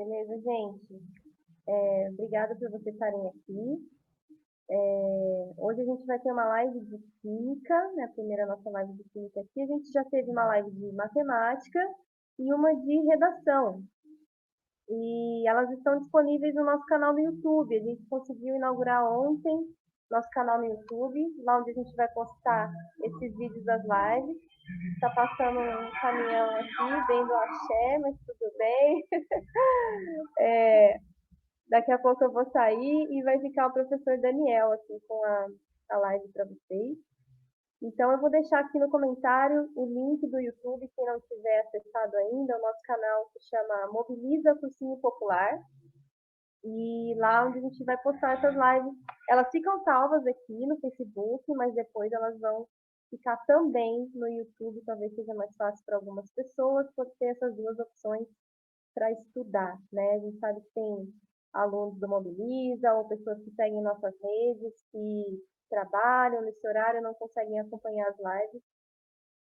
Beleza, gente? Obrigada por vocês estarem aqui. Hoje a gente vai ter uma live de química, né? A primeira nossa live de química aqui. A gente já teve uma live de matemática e uma de redação. E elas estão disponíveis no nosso canal no YouTube. A gente conseguiu inaugurar ontem nosso canal no YouTube, lá onde a gente vai postar esses vídeos das lives. Está passando um caminhão aqui, bem do axé, mas tudo bem. Daqui a pouco eu vou sair e vai ficar o professor Daniel aqui com a live para vocês. Então, eu vou deixar aqui no comentário o link do YouTube, quem não tiver acessado ainda. O nosso canal se chama Mobiliza Cursinho Popular. E lá onde a gente vai postar essas lives, elas ficam salvas aqui no Facebook, mas depois elas vão ficar também no YouTube. Talvez seja mais fácil para algumas pessoas, por ter essas duas opções para estudar, né? A gente sabe que tem alunos do Mobiliza ou pessoas que seguem nossas redes, que trabalham nesse horário, não conseguem acompanhar as lives.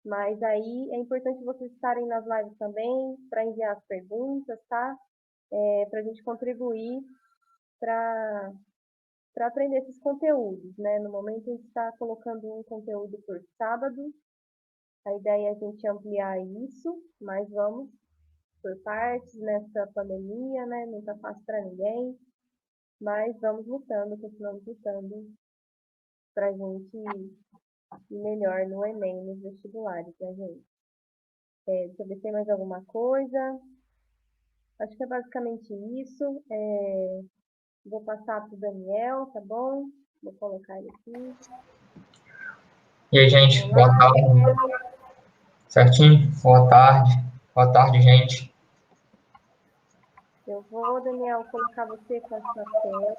Mas aí é importante vocês estarem nas lives também, para enviar as perguntas, tá? Para a gente contribuir para aprender esses conteúdos, né? No momento a gente está colocando um conteúdo por sábado. A ideia é a gente ampliar isso, mas vamos por partes nessa pandemia, né? Não tá fácil para ninguém, mas vamos lutando, continuamos lutando para a gente ir melhor no Enem, nos vestibulares, né, gente? Deixa eu ver se tem mais alguma coisa. Acho que é basicamente isso. Vou passar para o Daniel, tá bom? Vou colocar ele aqui. E aí, gente, boa tarde. Certinho? Boa tarde. Boa tarde, gente. Eu vou, Daniel, colocar você com a sua tela.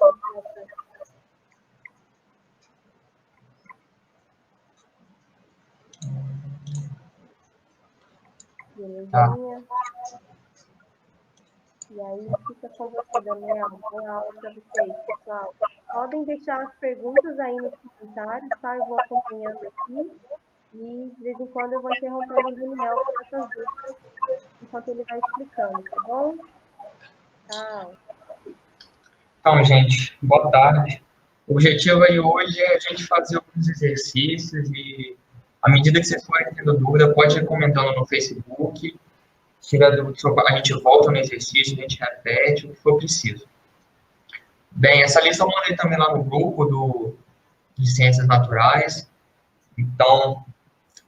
Belezinha. E aí fica com você, Daniel. Boa aula para vocês, pessoal. Podem deixar as perguntas aí nos comentários, tá? Eu vou acompanhando aqui. E de vez em quando eu vou interrompendo o Daniel com essas dúvidas enquanto ele vai explicando, tá bom? Tchau. Então, gente, boa tarde. O objetivo aí hoje é a gente fazer alguns exercícios e, à medida que você for tendo dúvida, pode ir comentando no Facebook. Se tiver dúvida, a gente volta no exercício, a gente repete o que for preciso. Bem, essa lista eu mandei também lá no grupo de Ciências Naturais. Então,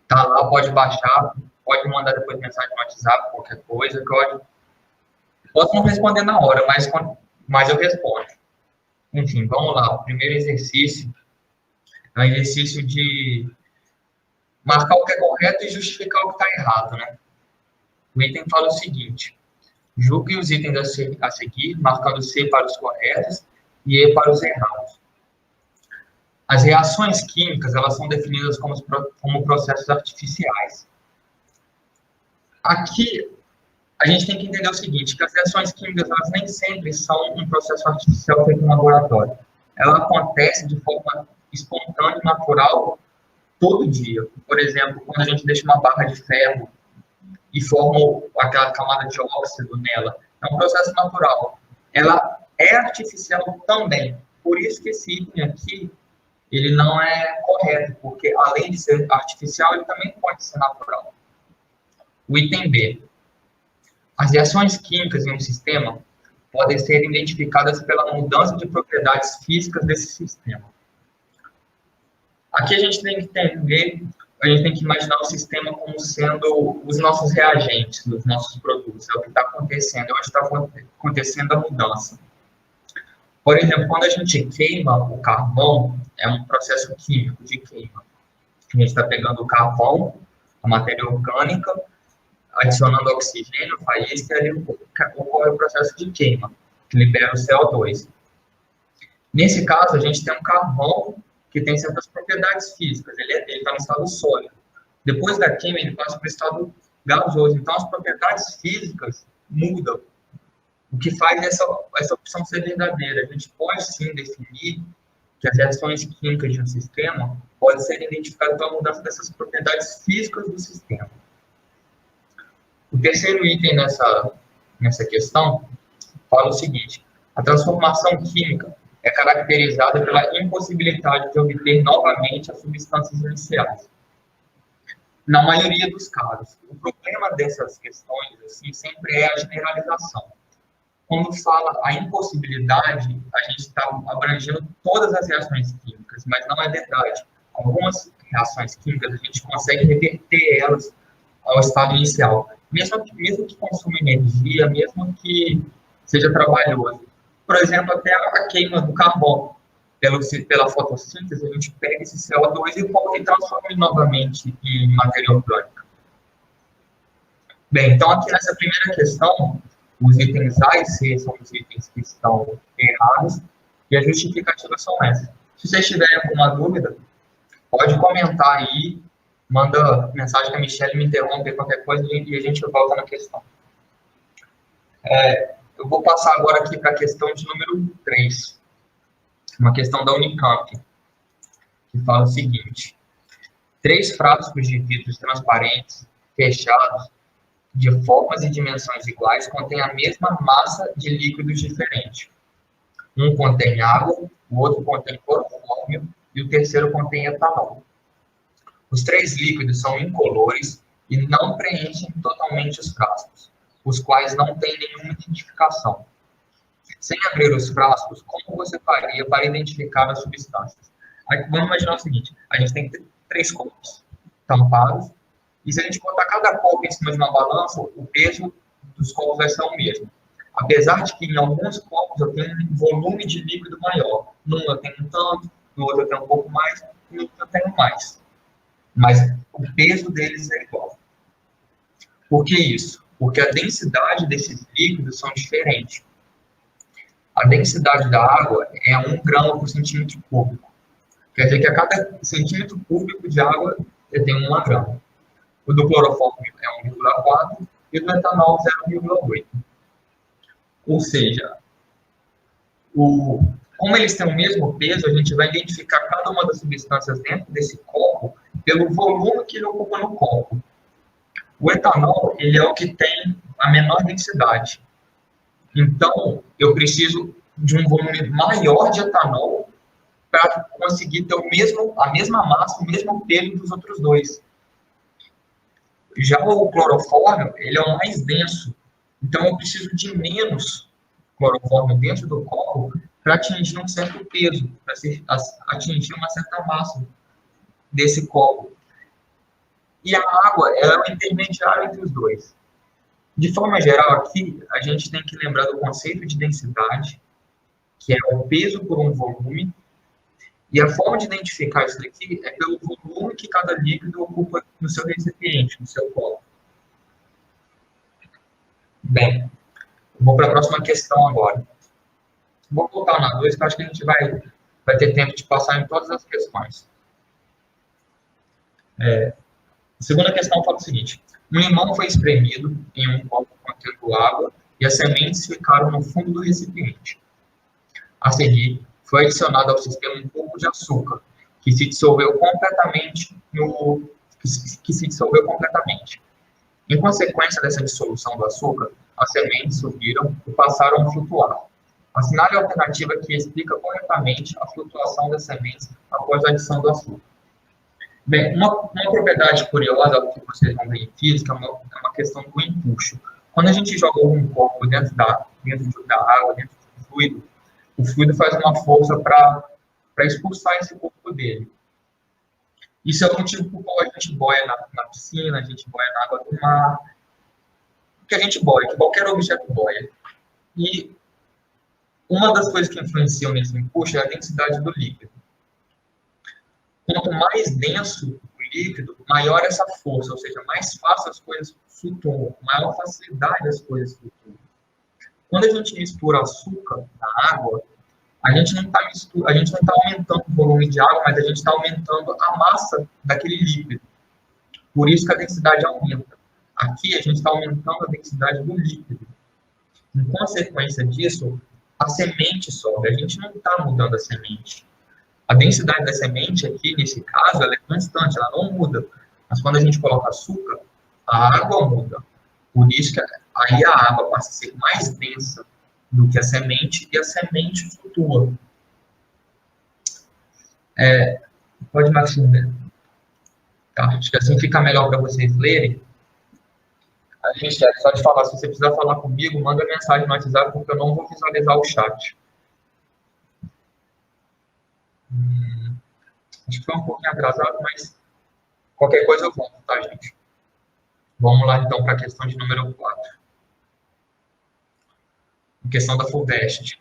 tá lá, pode baixar, pode mandar depois mensagem no WhatsApp, qualquer coisa, que eu posso não responder na hora, mas eu respondo. Enfim, vamos lá. O primeiro exercício é um exercício de marcar o que é correto e justificar o que está errado, né? O item fala o seguinte: julgue os itens a seguir, marcando C para os corretos e E para os errados. As reações químicas, elas são definidas como processos artificiais. Aqui, a gente tem que entender o seguinte, que as reações químicas, elas nem sempre são um processo artificial feito no laboratório. Ela acontece de forma espontânea e natural todo dia. Por exemplo, quando a gente deixa uma barra de ferro e forma aquela camada de óxido nela, é um processo natural. Ela é artificial também. Por isso que esse item aqui, ele não é correto, porque além de ser artificial, ele também pode ser natural. O item B. As reações químicas em um sistema podem ser identificadas pela mudança de propriedades físicas desse sistema. Aqui a gente tem que entender, a gente tem que imaginar o sistema como sendo os nossos reagentes, os nossos produtos. É o que está acontecendo, é onde está acontecendo a mudança. Por exemplo, quando a gente queima o carvão, é um processo químico de queima. A gente está pegando o carvão, a matéria orgânica, adicionando oxigênio, faísca, e ali ocorre o processo de queima, que libera o CO2. Nesse caso, a gente tem um carvão que tem certas propriedades físicas, ele está no estado sólido. Depois da queima, ele passa para o estado gasoso. Então, as propriedades físicas mudam. O que faz essa opção ser verdadeira. A gente pode, sim, definir que as reações químicas de um sistema podem ser identificadas pela mudança dessas propriedades físicas do sistema. O terceiro item nessa questão fala o seguinte: a transformação química é caracterizada pela impossibilidade de obter novamente as substâncias iniciais. Na maioria dos casos, o problema dessas questões assim, sempre é a generalização. Quando fala a impossibilidade, a gente está abrangendo todas as reações químicas, mas não é verdade. Algumas reações químicas, a gente consegue reverter elas ao estado inicial. Mesmo que consuma energia, mesmo que seja trabalhoso. Por exemplo, até a queima do carbono. Pela fotossíntese, a gente pega esse CO2 e transforma novamente em matéria orgânica. Bem, então aqui nessa primeira questão, os itens A e C são os itens que estão errados e as justificativas são essas. Se vocês tiverem alguma dúvida, pode comentar aí, manda mensagem que a Michelle me interrompe qualquer coisa e a gente volta na questão. Eu vou passar agora aqui para a questão de número 3. Uma questão da Unicamp, que fala o seguinte: 3 frascos de vidros transparentes, fechados, de formas e dimensões iguais, contêm a mesma massa de líquidos diferente. Um contém água, o outro contém clorofórmio e o terceiro contém etanol. Os 3 líquidos são incolores e não preenchem totalmente os frascos, os quais não têm nenhuma identificação. Sem abrir os frascos, como você faria para identificar as substâncias? Aí, vamos imaginar o seguinte: a gente tem 3 copos tampados, e se a gente botar cada copo em cima de uma balança, o peso dos copos vai ser o mesmo. Apesar de que em alguns copos eu tenho um volume de líquido maior. Num eu tenho um tanto, no outro eu tenho um pouco mais, no outro eu tenho mais. Mas o peso deles é igual. Por que isso? Porque a densidade desses líquidos são diferentes. A densidade da água é 1 grama por centímetro cúbico. Quer dizer que a cada centímetro cúbico de água eu tenho 1 grama. O do clorofórmio é 1,4 e o do etanol 0,8. Ou seja, como eles têm o mesmo peso, a gente vai identificar cada uma das substâncias dentro desse copo pelo volume que ele ocupa no copo. O etanol, ele é o que tem a menor densidade. Então, eu preciso de um volume maior de etanol para conseguir ter a mesma massa, o mesmo peso dos outros dois. Já o clorofórmio, ele é o mais denso. Então, eu preciso de menos clorofórmio dentro do copo para atingir um certo peso, para atingir uma certa massa desse copo. E a água é o intermediário entre os dois. De forma geral, aqui, a gente tem que lembrar do conceito de densidade, que é o peso por um volume, e a forma de identificar isso daqui é pelo volume que cada líquido ocupa no seu recipiente, no seu copo. Bem, vou para a próxima questão agora. Vou voltar na 2, que eu acho que a gente vai ter tempo de passar em todas as questões. A segunda questão fala o seguinte: um limão foi espremido em um copo contendo água e as sementes ficaram no fundo do recipiente. A seguir, foi adicionado ao sistema um pouco de açúcar, que se dissolveu completamente. Em consequência dessa dissolução do açúcar, as sementes subiram e passaram a flutuar. Assinale a alternativa que explica corretamente a flutuação das sementes após a adição do açúcar. Bem, uma propriedade curiosa que vocês vão ver em física é uma questão do empuxo. Quando a gente joga um copo dentro da água, dentro do fluido, o fluido faz uma força para expulsar esse corpo dele. Isso é o motivo por qual a gente boia na piscina, a gente boia na água do mar. Que a gente boia, que qualquer objeto boia. E uma das coisas que influenciam nesse empuxo é a densidade do líquido. Quanto mais denso o líquido, maior essa força, ou seja, mais fácil as coisas flutuam, maior facilidade as coisas flutuam. Quando a gente mistura açúcar na água, a gente não está aumentando o volume de água, mas a gente está aumentando a massa daquele líquido. Por isso que a densidade aumenta. Aqui a gente está aumentando a densidade do líquido. Em consequência disso, a semente sobe. A gente não está mudando a semente. A densidade da semente aqui, nesse caso, ela é constante, ela não muda. Mas quando a gente coloca açúcar, a água muda. Por isso que aí a água passa a ser mais densa do que a semente, e a semente flutua. Pode, Maxime, né? Tá, acho que assim fica melhor para vocês lerem. A gente, só de falar, se você precisar falar comigo, manda mensagem no WhatsApp, porque eu não vou visualizar o chat. Acho que foi um pouquinho atrasado, mas qualquer coisa eu volto, tá, gente? Vamos lá, então, para a questão de número 4. A questão da FUVEST.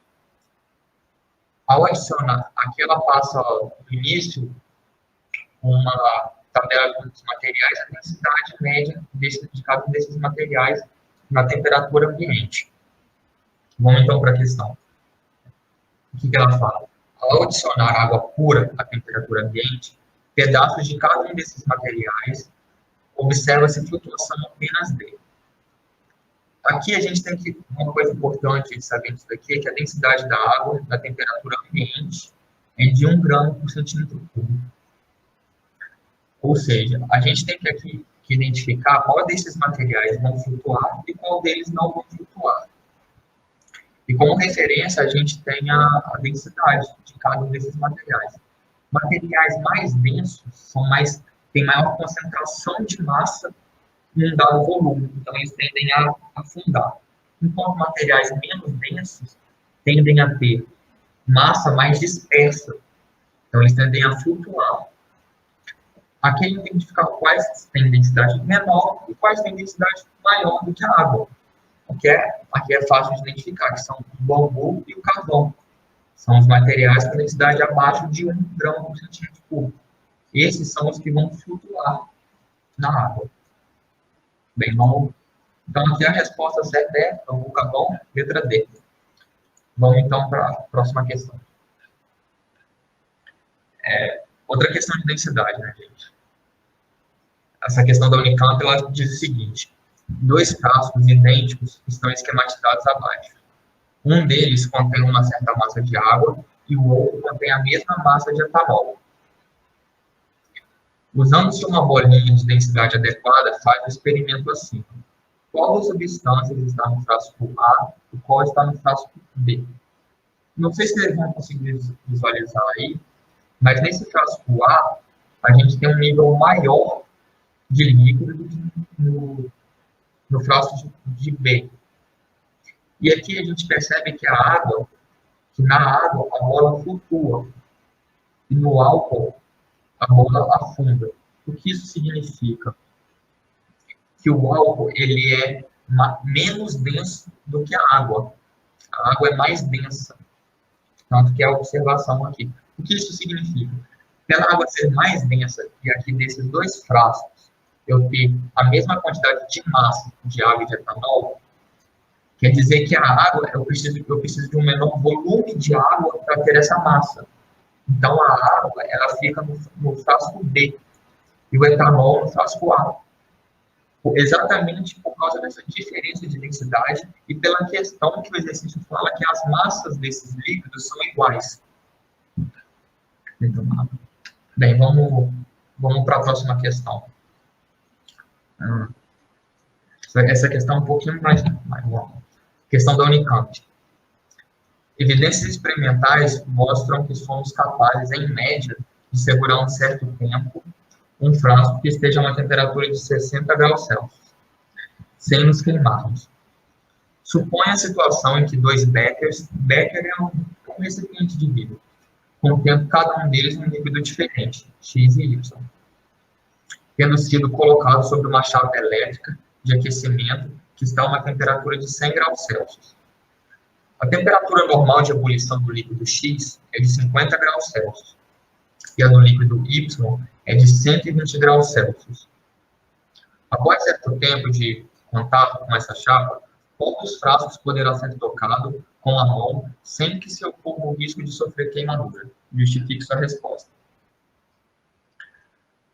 Ao adicionar, aqui ela passa no início uma tabela dos materiais, a densidade média de cada um desses materiais na temperatura ambiente. Vamos então para a questão. O que ela fala? Ao adicionar água pura à temperatura ambiente, pedaços de cada um desses materiais observa-se flutuação apenas dele. Aqui a gente tem que, uma coisa importante de saber disso daqui, é que a densidade da água na temperatura ambiente é de 1 grama por centímetro cúbico. Ou seja, a gente tem que aqui que identificar qual desses materiais vão flutuar e qual deles não vão flutuar. E como referência, a gente tem a densidade de cada um desses materiais. Materiais mais densos têm maior concentração de massa em um dado volume, então eles tendem a afundar. Enquanto materiais menos densos tendem a ter massa mais dispersa, então eles tendem a flutuar. Aqui a gente tem que identificar quais têm densidade menor e quais têm densidade maior do que a água. Aqui é fácil de identificar, que são o bambu e o carvão. São os materiais com densidade abaixo de 1 grama por centímetro cúbico. Esses são os que vão flutuar na água. Bem, vamos... Então, aqui a resposta certa é bambu, carvão, letra D. Vamos, então, para a próxima questão. Outra questão de densidade, né, gente? Essa questão da Unicamp, ela diz o seguinte: 2 frascos idênticos estão esquematizados abaixo. Um deles contém uma certa massa de água e o outro contém a mesma massa de etanol. Usando-se uma bolinha de densidade adequada, faz o experimento assim. Qual das substâncias está no frasco A e qual está no frasco B? Não sei se vocês vão conseguir visualizar aí, mas nesse frasco A, a gente tem um nível maior de líquido do que no frasco de B. E aqui a gente percebe que na água a bola flutua e no álcool a bola afunda. O que isso significa? Que o álcool ele é menos denso do que a água. A água é mais densa. Tanto que é a observação aqui. O que isso significa? Pela água ser mais densa e aqui desses 2 frascos eu ter a mesma quantidade de massa de água e de etanol, quer dizer que a água, eu preciso de um menor volume de água para ter essa massa. Então, a água, ela fica no frasco B e o etanol no frasco A. Exatamente por causa dessa diferença de densidade e pela questão que o exercício fala que as massas desses líquidos são iguais. Bem, vamos para a próxima questão. Essa questão é um pouquinho mais longa. Questão da Unicamp. Evidências experimentais mostram que somos capazes, em média, de segurar um certo tempo um frasco que esteja a uma temperatura de 60 graus Celsius, sem nos queimarmos. Suponha a situação em que 2 Beckers, Becker é um recipiente de vidro, contendo cada um deles um líquido diferente, X e Y, tendo sido colocado sobre uma chapa elétrica de aquecimento que está a uma temperatura de 100 graus Celsius. A temperatura normal de ebulição do líquido X é de 50 graus Celsius e a do líquido Y é de 120 graus Celsius. Após certo tempo de contato com essa chapa, poucos frascos poderá ser tocado com a mão sem que se ocorra o risco de sofrer queimadura. Justifique sua resposta.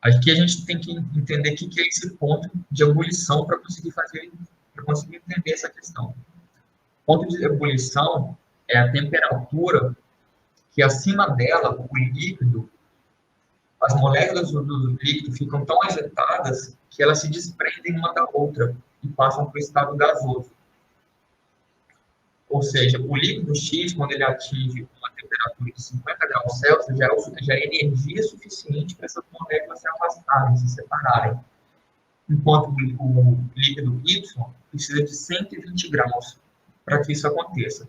Aqui a gente tem que entender o que é esse ponto de ebulição para conseguir entender essa questão. O ponto de ebulição é a temperatura que acima dela, o líquido, as moléculas do líquido ficam tão agitadas que elas se desprendem uma da outra e passam para o estado gasoso. Ou seja, o líquido X, quando ele atinge uma temperatura de 50 graus Celsius, já é energia suficiente para essas moléculas se afastarem, se separarem. Enquanto o líquido Y precisa de 120 graus para que isso aconteça.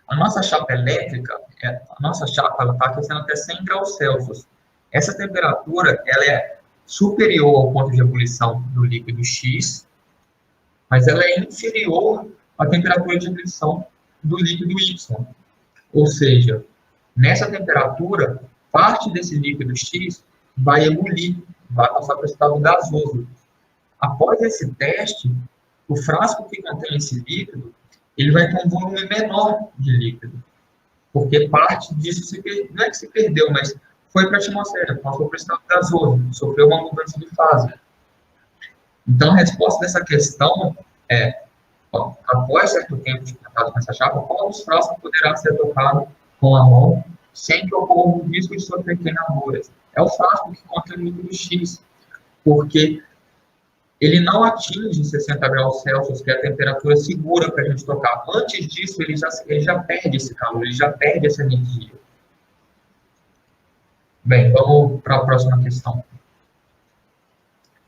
A nossa chapa elétrica, ela está aquecendo até 100 graus Celsius. Essa temperatura ela é superior ao ponto de ebulição do líquido X, mas ela é inferior à temperatura de ebulição do líquido Y. Ou seja, nessa temperatura, parte desse líquido X vai ebulir, vai passar para o estado gasoso. Após esse teste, o frasco que contém esse líquido, ele vai ter um volume menor de líquido, porque parte disso não é que se perdeu, mas foi para a atmosfera, passou para o estado gasoso, sofreu uma mudança de fase. Então, a resposta dessa questão é, após certo tempo de contato com essa chapa, qual dos frascos poderá ser tocado com a mão sem que ocorra o risco de sofrer queimaduras? É o frasco que contém o líquido X, porque ele não atinge 60 graus Celsius, que é a temperatura segura para a gente tocar. Antes disso, ele já perde esse calor, ele já perde essa energia. Bem, vamos para a próxima questão.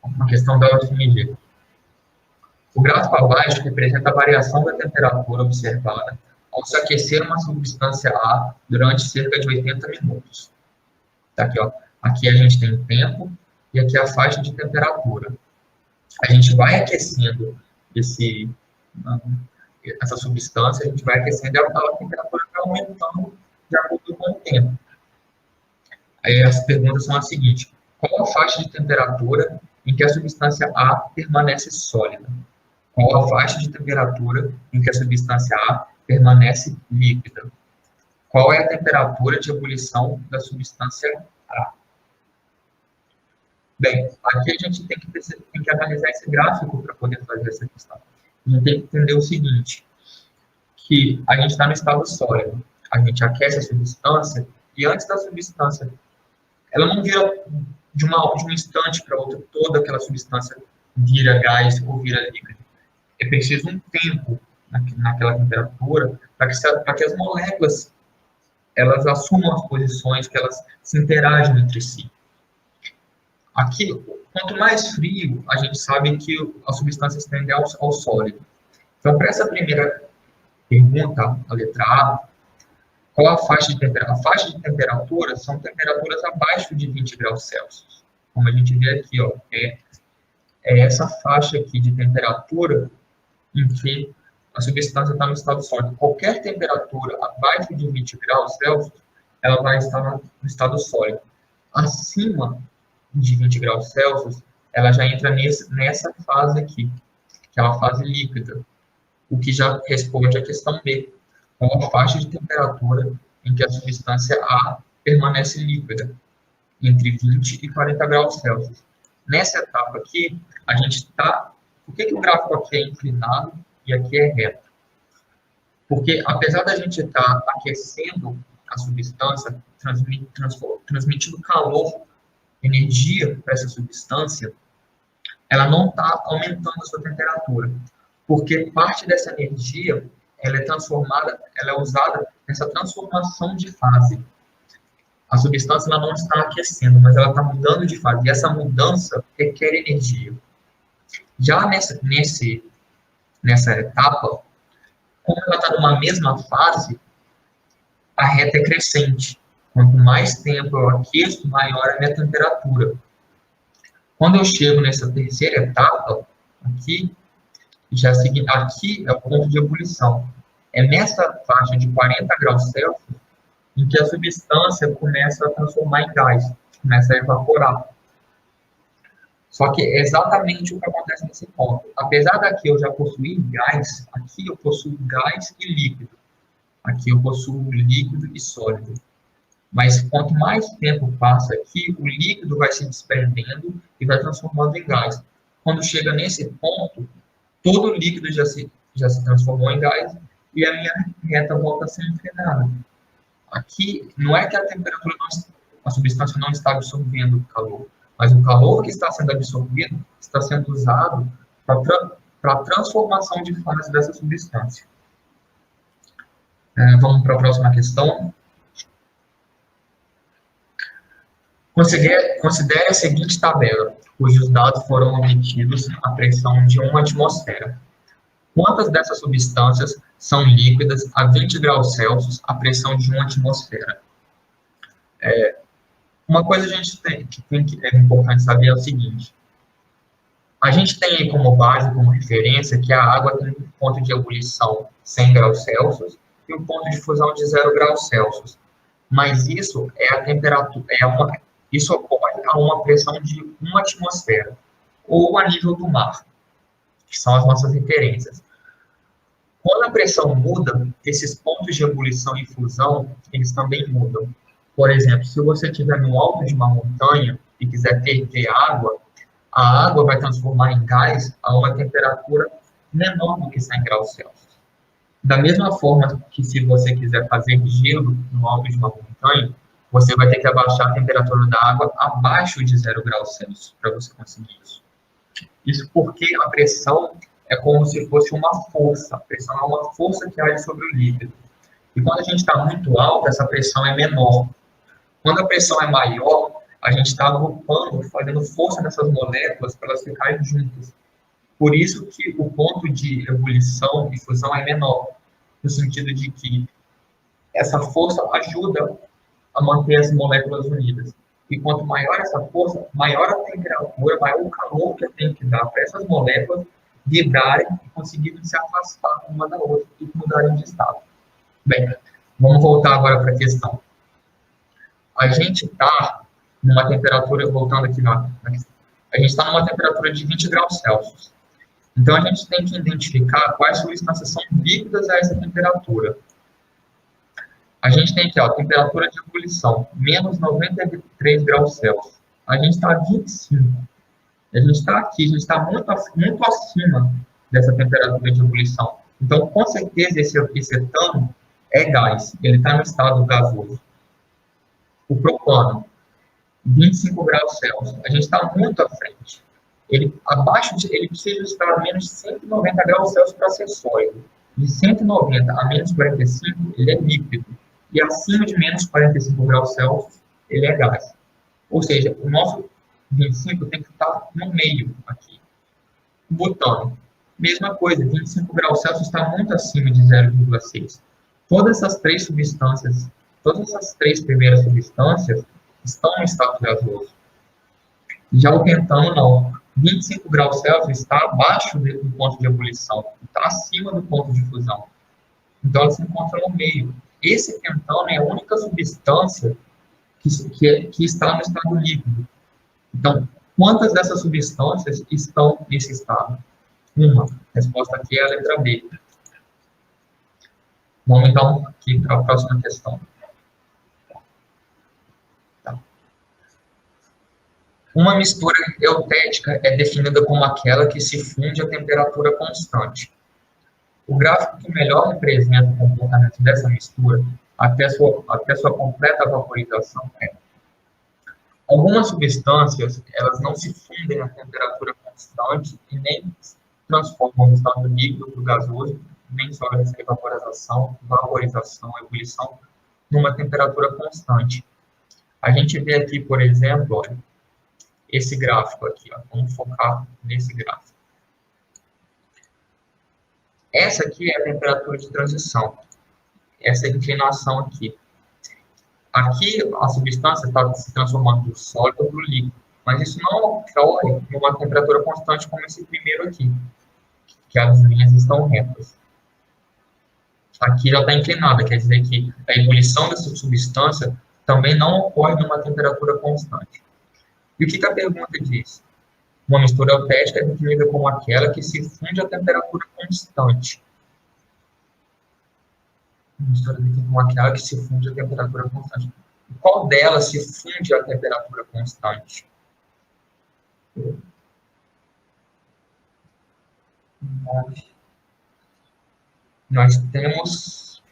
Uma questão da UFMG. O gráfico abaixo representa a variação da temperatura observada ao se aquecer uma substância A durante cerca de 80 minutos. Tá aqui, ó. Aqui a gente tem o tempo e aqui a faixa de temperatura. A gente vai aquecendo essa substância, a gente vai aquecendo e a temperatura vai aumentando de acordo com o tempo. Aí as perguntas são as seguintes: qual a faixa de temperatura em que a substância A permanece sólida? Qual a faixa de temperatura em que a substância A permanece líquida? Qual é a temperatura de ebulição da substância A? Bem, aqui a gente tem que analisar esse gráfico para poder fazer essa questão. A gente tem que entender o seguinte, que a gente está no estado sólido, a gente aquece a substância, e antes da substância, ela não vira de um instante para outro, toda aquela substância vira gás ou vira líquido. É preciso um tempo naquela temperatura para que as moléculas elas assumam as posições, que elas se interagem entre si. Aqui, quanto mais frio, a gente sabe que as substâncias tendem ao sólido. Então, para essa primeira pergunta, a letra A, qual a faixa de temperatura? A faixa de temperatura são temperaturas abaixo de 20 graus Celsius. Como a gente vê aqui, ó, é essa faixa aqui de temperatura em que a substância está no estado sólido. Qualquer temperatura abaixo de 20 graus Celsius, ela vai estar no estado sólido. Acima de 20 graus Celsius, ela já entra nessa fase aqui, que é uma fase líquida, o que já responde à questão B, qual a faixa de temperatura em que a substância A permanece líquida, entre 20 e 40 graus Celsius. Nessa etapa aqui, a gente está... Por que o gráfico aqui é inclinado e aqui é reto? Porque, apesar da gente estar aquecendo a substância, transmitindo calor, energia para essa substância, ela não está aumentando a sua temperatura, porque parte dessa energia ela é transformada, ela é usada nessa transformação de fase. A substância ela não está aquecendo, mas ela está mudando de fase, e essa mudança requer energia. Já nessa etapa, como ela está numa mesma fase, a reta é crescente. Quanto mais tempo eu aqueço, maior a minha temperatura. Quando eu chego nessa terceira etapa, aqui é o ponto de ebulição. É nessa faixa de 40 graus Celsius em que a substância começa a transformar em gás, começa a evaporar. Só que é exatamente o que acontece nesse ponto. Apesar daqui eu já possuir gás, aqui eu possuo gás e líquido. Aqui eu possuo líquido e sólido. Mas quanto mais tempo passa aqui, o líquido vai se desprendendo e vai transformando em gás. Quando chega nesse ponto, todo o líquido já se transformou em gás e a minha reta volta a ser inclinada. Aqui, não é que a substância não está absorvendo o calor, mas o calor que está sendo absorvido está sendo usado para a transformação de fase dessa substância. Vamos para a próxima questão. Considere a seguinte tabela, cujos dados foram obtidos à pressão de 1 atmosfera. Quantas dessas substâncias são líquidas a 20 graus Celsius à pressão de 1 atmosfera? Uma coisa a gente é importante saber é o seguinte. A gente tem aí como base, como referência, que a água tem um ponto de ebulição 100 graus Celsius e um ponto de fusão de 0 graus Celsius. Mas isso é a temperatura, isso ocorre a uma pressão de 1 atmosfera, ou a nível do mar, que são as nossas referências. Quando a pressão muda, esses pontos de ebulição e fusão, eles também mudam. Por exemplo, se você estiver no alto de uma montanha e quiser ferver água, a água vai transformar em gás a uma temperatura menor do que 100 graus Celsius. Da mesma forma que se você quiser fazer gelo no alto de uma montanha, você vai ter que abaixar a temperatura da água abaixo de 0 graus Celsius para você conseguir isso. Isso porque a pressão é como se fosse uma força. A pressão é uma força que age sobre o líquido. E quando a gente está muito alto, essa pressão é menor. Quando a pressão é maior, a gente está agrupando, fazendo força nessas moléculas para elas ficarem juntas. Por isso que o ponto de ebulição e fusão é menor, no sentido de que essa força ajuda a manter as moléculas unidas. E quanto maior essa força, maior a temperatura, maior o calor que eu tenho que dar para essas moléculas vibrarem e conseguirem se afastar uma da outra e mudarem de estado. Bem, vamos voltar agora para a questão. A gente está numa temperatura, voltando aqui a gente está numa temperatura de 20 graus Celsius. Então, a gente tem que identificar quais substâncias são líquidas a essa temperatura. A gente tem aqui, ó, a temperatura de ebulição, menos 93 graus Celsius. A gente está a 25. A gente está aqui, a gente está muito acima dessa temperatura de ebulição. Então, com certeza, esse etano é gás. Ele está no estado gasoso. O propano, 25 graus Celsius. A gente está muito à frente. Ele precisa estar a menos 190 graus Celsius para ser sólido. De 190 a menos 45, ele é líquido. E acima de menos 45 graus Celsius, ele é gás. Ou seja, o nosso 25 tem que estar no meio aqui. O butano, mesma coisa, 25 graus Celsius está muito acima de 0,6. Todas essas três substâncias, todas essas três primeiras substâncias estão no estado gasoso. Já o pentano, não. 25 graus Celsius está abaixo do ponto de ebulição, está acima do ponto de fusão. Então, ela se encontra no meio. Esse pentano é a única substância que está no estado líquido. Então, quantas dessas substâncias estão nesse estado? Uma. A resposta aqui é a letra B. Vamos, então, aqui para a próxima questão. Tá. Uma mistura eutética é definida como aquela que se funde a temperatura constante. O gráfico que melhor representa o comportamento dessa mistura até sua completa vaporização é: algumas substâncias, elas não se fundem a temperatura constante e nem se transformam no estado líquido para o gasoso, nem só essa vaporização, ebulição, numa temperatura constante. A gente vê aqui, por exemplo, olha, esse gráfico aqui, ó, vamos focar nesse gráfico. Essa aqui é a temperatura de transição, essa inclinação aqui. Aqui, a substância está se transformando do sólido para o líquido, mas isso não ocorre em uma temperatura constante como esse primeiro aqui, que as linhas estão retas. Aqui já está inclinada, quer dizer que a ebulição dessa substância também não ocorre numa temperatura constante. E o que a pergunta diz? Uma mistura eutética é definida como aquela que se funde a temperatura constante. Uma mistura definida como aquela que se funde a temperatura constante. Qual delas se funde a temperatura constante? Nós temos...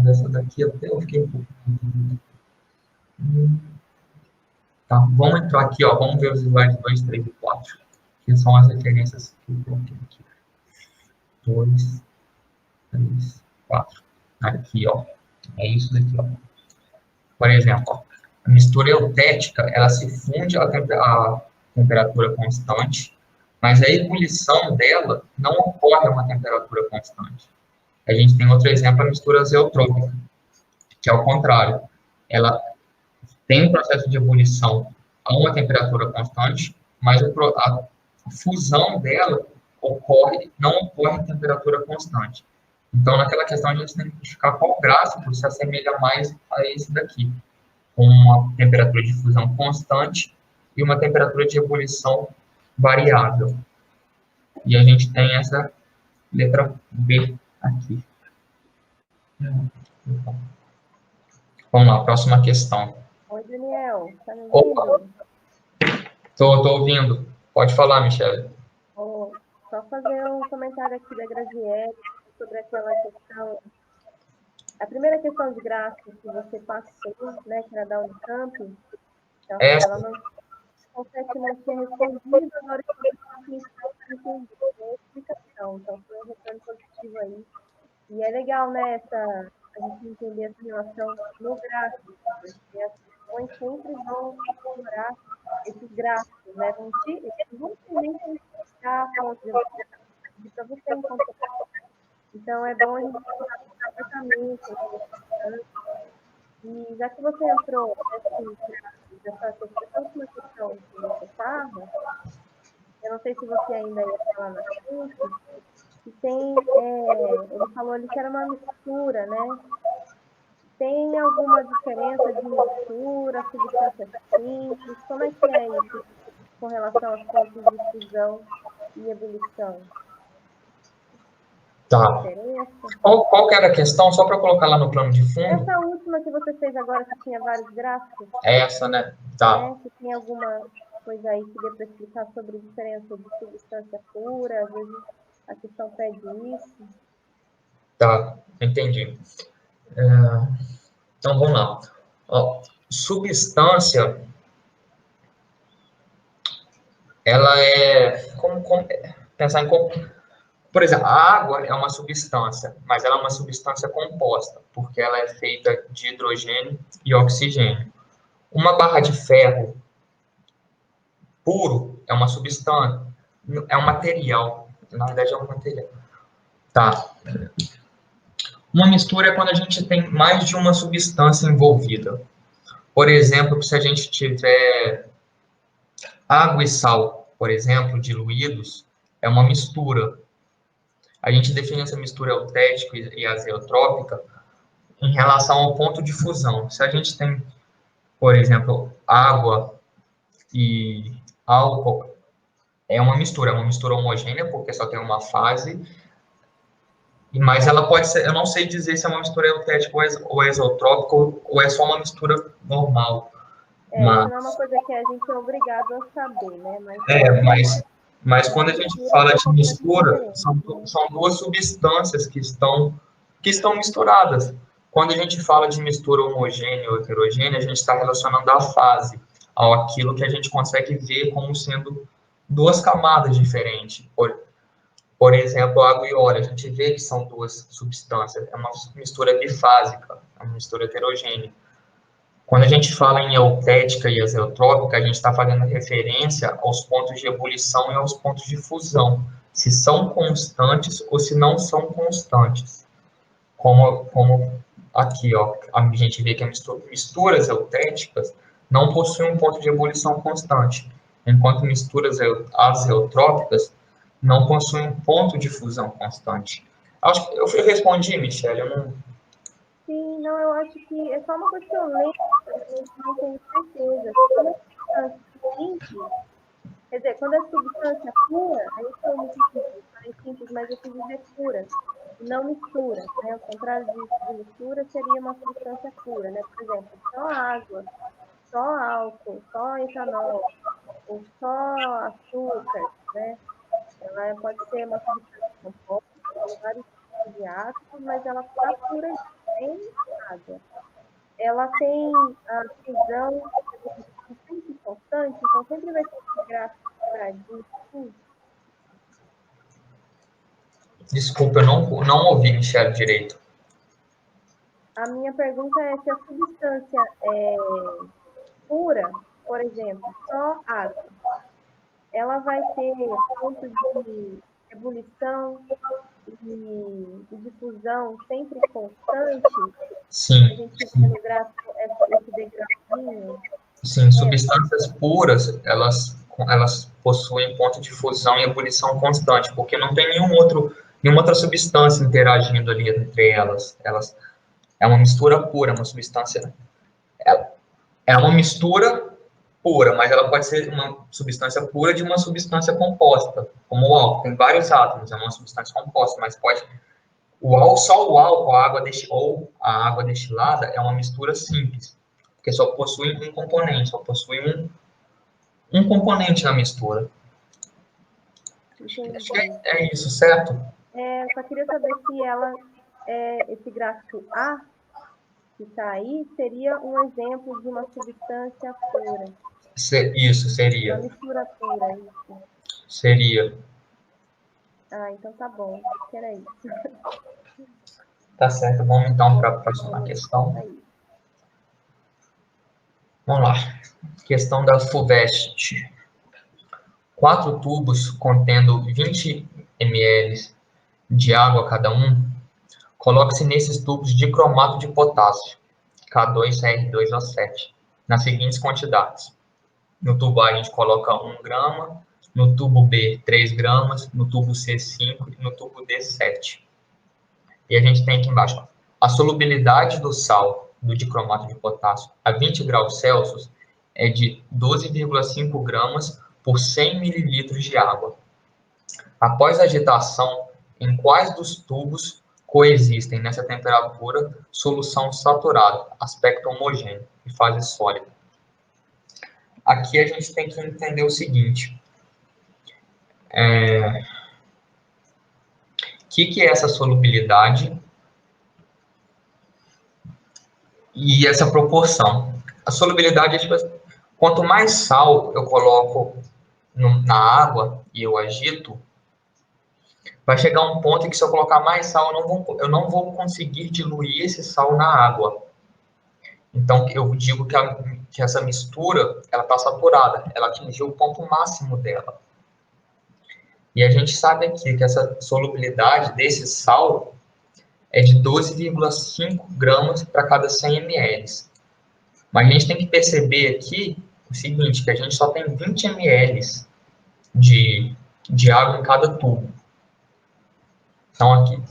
Essa daqui até eu fiquei um pouco... Tá, vamos entrar aqui, ó, vamos ver os slides 2, 3 e 4. que são as referências que eu coloquei aqui. 2, 3, 4. Aqui, ó. É isso daqui, ó. Por exemplo, ó, a mistura eutética, ela se funde a temperatura constante, mas a ebulição dela não ocorre a uma temperatura constante. A gente tem outro exemplo, a mistura azeotrópica, que é o contrário. Ela tem um processo de ebulição a uma temperatura constante, mas a fusão dela não ocorre em temperatura constante. Então, naquela questão, a gente tem que identificar qual gráfico se assemelha mais a esse daqui, com uma temperatura de fusão constante e uma temperatura de ebulição variável. E a gente tem essa letra B aqui. Vamos lá, próxima questão. Oi, Daniel, tá me Opa, ouvindo? tô ouvindo. Pode falar, Michele. Vou só fazer um comentário aqui da Graziele sobre aquela questão. A primeira questão de gráfico que você passou, né, que era da Unicamp, então, ela não confesso que não tinha respondido, agora eu estou entender a explicação. Então, foi um retorno positivo aí. E é legal, né, a gente entender essa relação no gráfico, porque as questões sempre vão explorar esses gráficos, né? Eles vão também explicar pontos de para você encontrar. Então, é bom a gente estudar o comportamento, e já que você entrou nessa última questão que você estava, eu não sei se você ainda ia falar na frente, que tem, ele falou ali que era uma mistura, né? Tem alguma diferença de mistura, substância simples? Como é que é isso com relação aos pontos de fusão e ebulição? Tá. Qual que era a questão? Só para colocar lá no plano de fundo. Essa última que você fez agora, que tinha vários gráficos. Essa, né? Tá. Se tem alguma coisa aí que dê para explicar sobre a diferença de substância pura, às vezes a questão pede isso. Tá, entendi. Então, vamos lá. Ó, substância, ela é... pensar em... Por exemplo, a água é uma substância, mas ela é uma substância composta, porque ela é feita de hidrogênio e oxigênio. Uma barra de ferro puro é uma substância, é um material. Na verdade, é um material. Tá. Uma mistura é quando a gente tem mais de uma substância envolvida. Por exemplo, se a gente tiver água e sal, por exemplo, diluídos, é uma mistura. A gente define essa mistura eutética e azeotrópica em relação ao ponto de fusão. Se a gente tem, por exemplo, água e álcool, é uma mistura homogênea, porque só tem uma fase, mas ela pode ser, eu não sei dizer se é uma mistura eutética ou exotrópica, ou é só uma mistura normal. Isso não é uma coisa que a gente é obrigado a saber, né? Mas quando a gente fala de mistura, são duas substâncias que estão misturadas. Quando a gente fala de mistura homogênea ou heterogênea, a gente está relacionando a fase, ao aquilo que a gente consegue ver como sendo duas camadas diferentes. Por exemplo, água e óleo, a gente vê que são duas substâncias, é uma mistura bifásica, é uma mistura heterogênea. Quando a gente fala em eutética e azeotrópica, a gente está fazendo referência aos pontos de ebulição e aos pontos de fusão, se são constantes ou se não são constantes. Como aqui, ó, a gente vê que misturas eutéticas não possuem um ponto de ebulição constante, enquanto misturas azeotrópicas não possuem um ponto de fusão constante. Acho que eu respondi, Michele, eu não... Sim, não, eu acho que é só uma coisa que eu lembro, mas não tenho certeza. Quando é substância simples, quer dizer, quando é substância pura, aí eu falei simples, mas eu quis dizer pura, não mistura, né? O contrário de mistura seria uma substância pura, né? Por exemplo, só água, só álcool, só etanol, ou só açúcar, né? Ela pode ser uma substância composta, tem vários tipos de ácidos, mas ela está pura sem água. Ela tem a fusão sempre constante, então sempre vai ter esse gráfico para disso? Desculpa, eu não ouvi, Michelle, direito. A minha pergunta é se a substância é pura, por exemplo, só água, ela vai ter ponto de ebulição e difusão sempre constante? A Sim, gente vê no gráfico esse degrauzinho. sim, substâncias puras, elas possuem ponto de fusão e ebulição constante, porque não tem nenhuma outra substância interagindo ali entre elas. Elas é uma mistura pura, uma substância. É uma mistura pura, mas ela pode ser uma substância pura de uma substância composta, como o álcool. Tem vários átomos, é uma substância composta, mas pode. Só o álcool, ou a água destilada, é uma mistura simples, porque só possui um componente, só possui um componente na mistura. Acho que Entendi. é isso, certo? Eu só queria saber se esse gráfico A que está aí seria um exemplo de uma substância pura, Isso, uma seria. mistura pura, isso. Seria. Ah, então tá bom, que era isso. Tá certo, vamos então para a próxima Vamos questão. aí. Vamos lá. Questão da FUVEST. 4 tubos contendo 20 ml de água cada um. Coloque-se nesses tubos dicromato de potássio, K2CR2O7, nas seguintes quantidades. No tubo A a gente coloca 1 grama, no tubo B 3 gramas, no tubo C 5 e no tubo D 7. E a gente tem aqui embaixo, ó, a solubilidade do sal do dicromato de potássio a 20 graus Celsius é de 12,5 gramas por 100 mililitros de água. Após a agitação, em quais dos tubos coexistem nessa temperatura solução saturada, aspecto homogêneo e fase sólida? Aqui a gente tem que entender o seguinte: o que é essa solubilidade e essa proporção? A solubilidade é tipo, quanto mais sal eu coloco na água e eu agito, vai chegar um ponto em que se eu colocar mais sal, eu não vou conseguir diluir esse sal na água. Então, eu digo que essa mistura, ela está saturada, ela atingiu o ponto máximo dela. E a gente sabe aqui que essa solubilidade desse sal é de 12,5 gramas para cada 100 ml. Mas a gente tem que perceber aqui o seguinte, que a gente só tem 20 ml de água em cada tubo. Então, aqui...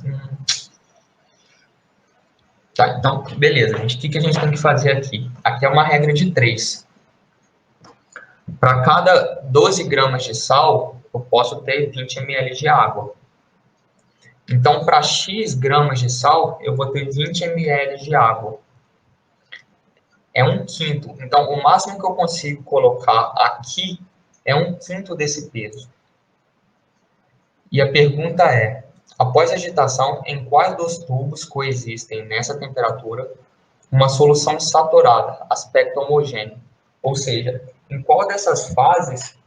Tá, então, beleza, gente. O que a gente tem que fazer aqui? Aqui é uma regra de 3. Para cada 12 gramas de sal, eu posso ter 20 ml de água. Então, para X gramas de sal, eu vou ter 20 ml de água. É 1/5. Então, o máximo que eu consigo colocar aqui é 1/5 desse peso. E a pergunta é, após a agitação, em quais dos tubos coexistem nessa temperatura uma solução saturada, aspecto homogêneo? Ou seja, em qual dessas fases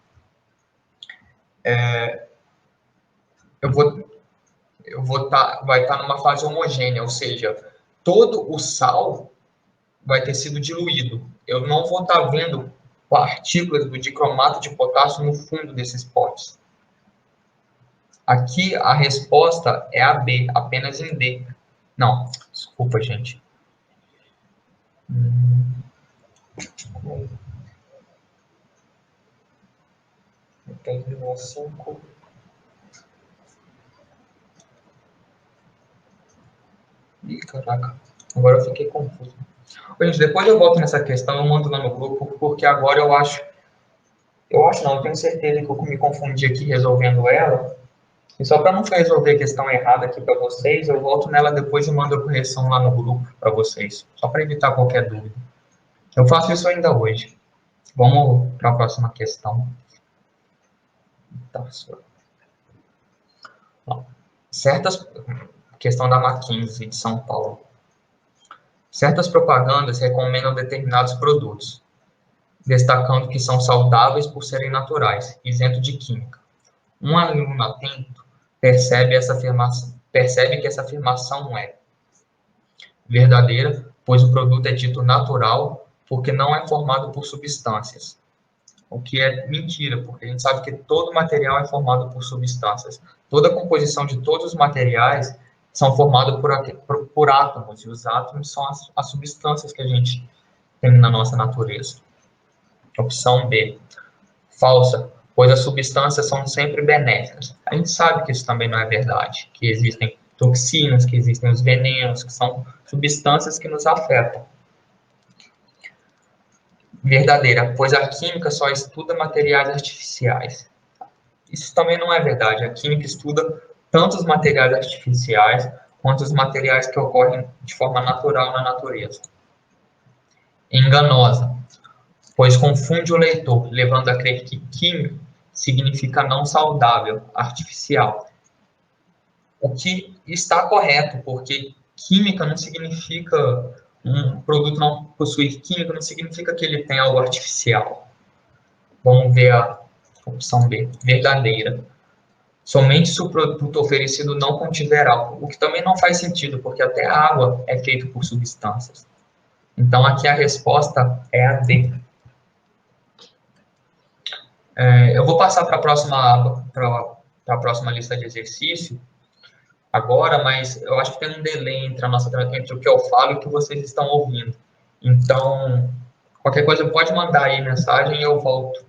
eu vai estar numa fase homogênea, ou seja, todo o sal vai ter sido diluído. Eu não vou estar vendo partículas do dicromato de potássio no fundo desses potes. Aqui a resposta é a B, apenas em D. Não, desculpa, gente. Tem 5. Ih, caraca. Agora eu fiquei confuso. Gente, depois eu volto nessa questão, eu mando lá no grupo, porque agora eu acho não, eu tenho certeza que eu me confundi aqui resolvendo ela. E só para não resolver a questão errada aqui para vocês, eu volto nela depois e mando a correção lá no grupo para vocês, só para evitar qualquer dúvida. Eu faço isso ainda hoje. Vamos para a próxima questão. Tá, questão da Mackenzie de São Paulo. Certas propagandas recomendam determinados produtos. destacando que são saudáveis por serem naturais, isentos de química. Um aluno atento percebe que essa afirmação é verdadeira, pois o produto é dito natural porque não é formado por substâncias. O que é mentira, porque a gente sabe que todo material é formado por substâncias. Toda a composição de todos os materiais são formados por átomos, e os átomos são as substâncias que a gente tem na nossa natureza. Opção B, falsa, pois as substâncias são sempre benéficas. A gente sabe que isso também não é verdade, que existem toxinas, que existem os venenos, que são substâncias que nos afetam. Verdadeira, pois a química só estuda materiais artificiais. Isso também não é verdade. A química estuda tanto os materiais artificiais quanto os materiais que ocorrem de forma natural na natureza. Enganosa, pois confunde o leitor, levando a crer que químico significa não saudável, artificial. O que está correto, porque química não significa um produto não possuir química, não significa que ele tem algo artificial. Vamos ver a opção B, verdadeira. Somente se o produto oferecido não contiver álcool, o que também não faz sentido, porque até a água é feita por substâncias. Então, aqui a resposta é a D. Eu vou passar para a próxima aba, para a próxima lista de exercício agora, mas eu acho que tem um delay entre o que eu falo e o que vocês estão ouvindo. Então, qualquer coisa pode mandar aí mensagem e eu volto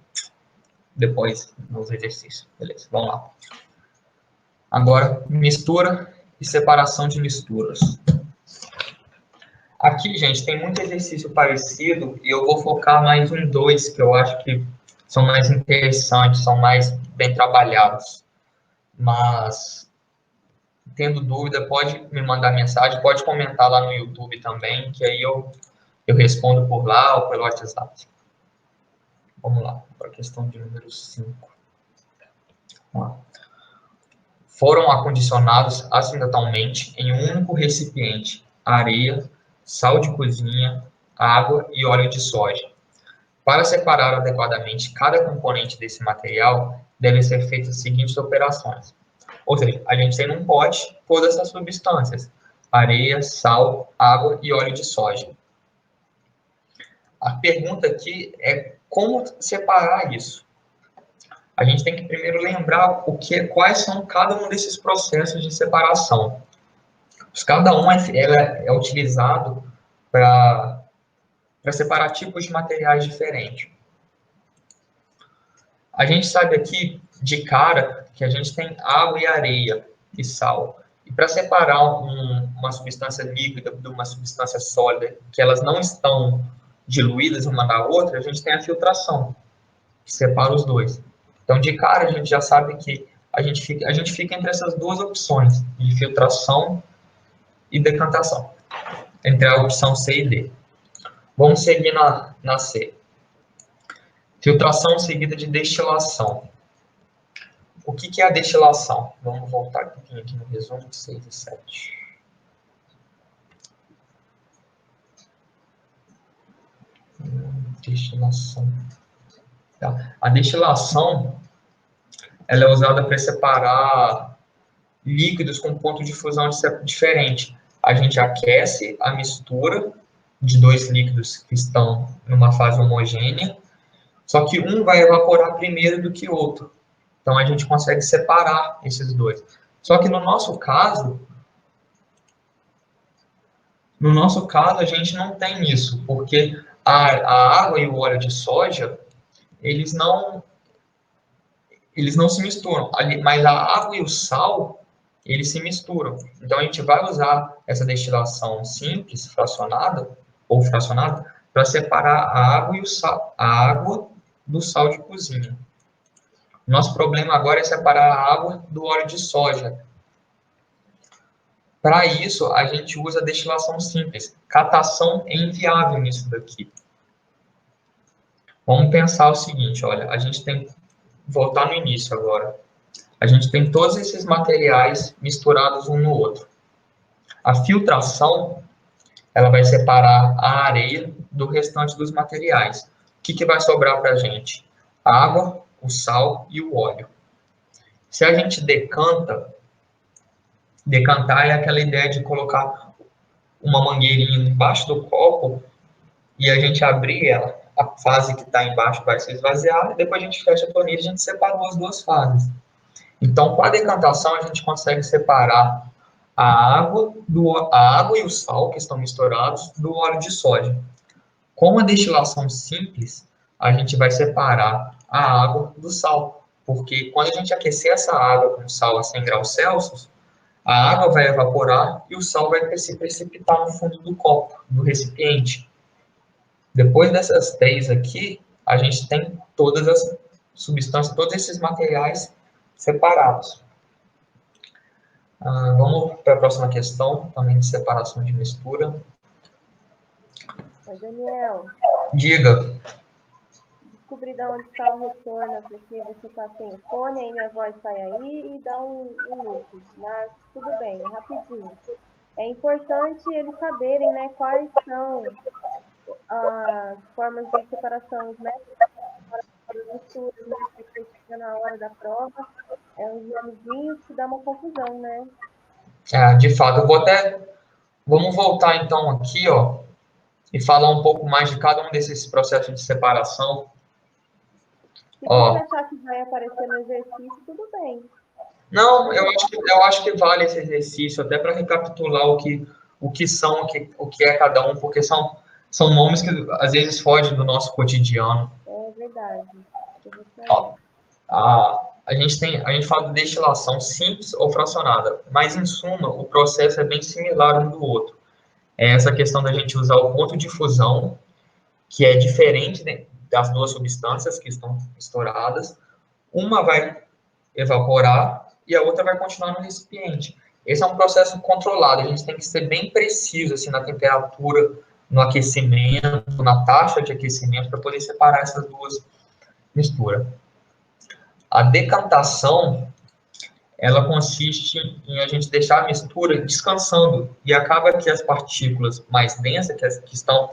depois nos exercícios. Beleza, vamos lá. Agora, mistura e separação de misturas. Aqui, gente, tem muito exercício parecido e eu vou focar mais em dois que eu acho que são mais interessantes, são mais bem trabalhados. Mas, tendo dúvida, pode me mandar mensagem, pode comentar lá no YouTube também, que aí eu respondo por lá ou pelo WhatsApp. Vamos lá, para a questão de número 5. Vamos lá. Foram acondicionados acidentalmente em um único recipiente areia, sal de cozinha, água e óleo de soja. Para separar adequadamente cada componente desse material, devem ser feitas as seguintes operações. Ou seja, a gente tem num pote todas essas substâncias: areia, sal, água e óleo de soja. A pergunta aqui é como separar isso. A gente tem que primeiro lembrar quais são cada um desses processos de separação. Cada um é utilizado para separar tipos de materiais diferentes. A gente sabe aqui, de cara, que a gente tem água e areia e sal. E para separar uma substância líquida de uma substância sólida, que elas não estão diluídas uma da outra, a gente tem a filtração, que separa os dois. Então, de cara, a gente já sabe que a gente fica entre essas duas opções, de filtração e decantação, entre a opção C e D. Vamos seguir na C. Filtração seguida de destilação. O que é a destilação? Vamos voltar um pouquinho aqui no resumo de 6 e 7. Destilação. Tá. A destilação ela é usada para separar líquidos com ponto de fusão diferente. A gente aquece a mistura de dois líquidos que estão numa fase homogênea, só que um vai evaporar primeiro do que o outro. Então, a gente consegue separar esses dois. Só que no nosso caso, a gente não tem isso, porque a água e o óleo de soja, eles não se misturam, mas a água e o sal, eles se misturam. Então, a gente vai usar essa destilação simples, fracionada, para separar a água e o sal, a água do sal de cozinha. Nosso problema agora é separar a água do óleo de soja. Para isso, a gente usa a destilação simples. Catação é inviável nisso daqui. Vamos pensar o seguinte, olha, a gente tem que voltar no início agora. A gente tem todos esses materiais misturados um no outro. A filtração, ela vai separar a areia do restante dos materiais. que vai sobrar para a gente? A água, o sal e o óleo. Se a gente decantar é aquela ideia de colocar uma mangueirinha embaixo do copo e a gente abrir ela. A fase que está embaixo vai se esvaziar, e depois a gente fecha a torneira e a gente separou as duas fases. Então, com a decantação, a gente consegue separar a água e o sal, que estão misturados, do óleo de soja. Com a destilação simples, a gente vai separar a água do sal, porque quando a gente aquecer essa água com sal a 100 graus Celsius, a água vai evaporar e o sal vai se precipitar no fundo do copo, do recipiente. Depois dessas três aqui, a gente tem todas as substâncias, todos esses materiais separados. Vamos para a próxima questão, também de separação de mistura. Oi, Daniel. Diga. Descobri de onde está o retorno, porque você está sem fone, aí minha voz sai aí e dá um loop. Mas tudo bem, rapidinho. É importante eles saberem, né, quais são as formas de separação, os métodos de misturas, né, porque chega na hora da prova, é um examezinho que dá uma confusão, né? De fato, vamos voltar então aqui, ó, e falar um pouco mais de cada um desses processos de separação. Se você achar que vai aparecer no exercício, tudo bem. Não, eu acho que vale esse exercício, até para recapitular o que é cada um, porque são nomes que às vezes fogem do nosso cotidiano. É verdade. Ó, a gente fala de destilação simples ou fracionada, mas em suma o processo é bem similar um do outro. É essa questão da gente usar o ponto de fusão, que é diferente, né, das duas substâncias que estão misturadas. Uma vai evaporar e a outra vai continuar no recipiente. Esse é um processo controlado, a gente tem que ser bem preciso assim, na temperatura, no aquecimento, na taxa de aquecimento, para poder separar essas duas misturas. A decantação, ela consiste em a gente deixar a mistura descansando, e acaba que as partículas mais densas, que estão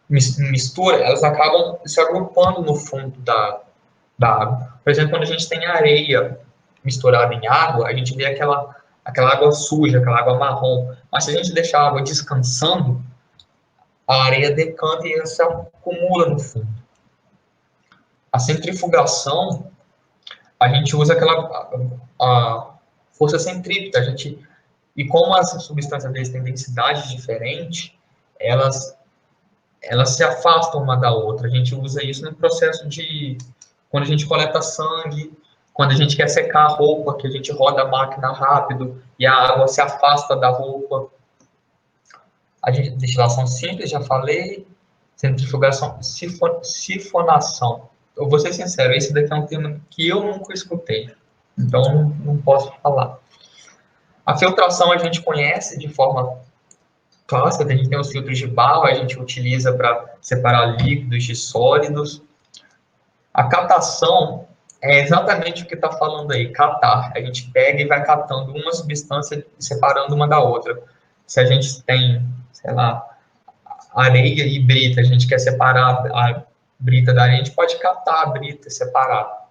mistura, elas acabam se agrupando no fundo da água. Por exemplo, quando a gente tem areia misturada em água, a gente vê aquela água suja, aquela água marrom. Mas se a gente deixar a água descansando, a areia decanta e ela se acumula no fundo. A centrifugação, a gente usa a força centrípeta. E como as substâncias deles têm densidade diferente, elas se afastam uma da outra. A gente usa isso no processo quando a gente coleta sangue, quando a gente quer secar a roupa, que a gente roda a máquina rápido e a água se afasta da roupa. Destilação simples, já falei. Centrifugação, sifonação. Eu vou ser sincero, esse daqui é um termo que eu nunca escutei, então não posso falar. A filtração a gente conhece de forma clássica, a gente tem os filtros de barro, a gente utiliza para separar líquidos de sólidos. A catação é exatamente o que está falando aí, catar. A gente pega e vai catando uma substância e separando uma da outra. Se a gente tem, sei lá, areia e brita, a gente quer separar a brita da areia, a gente pode catar a brita e separar.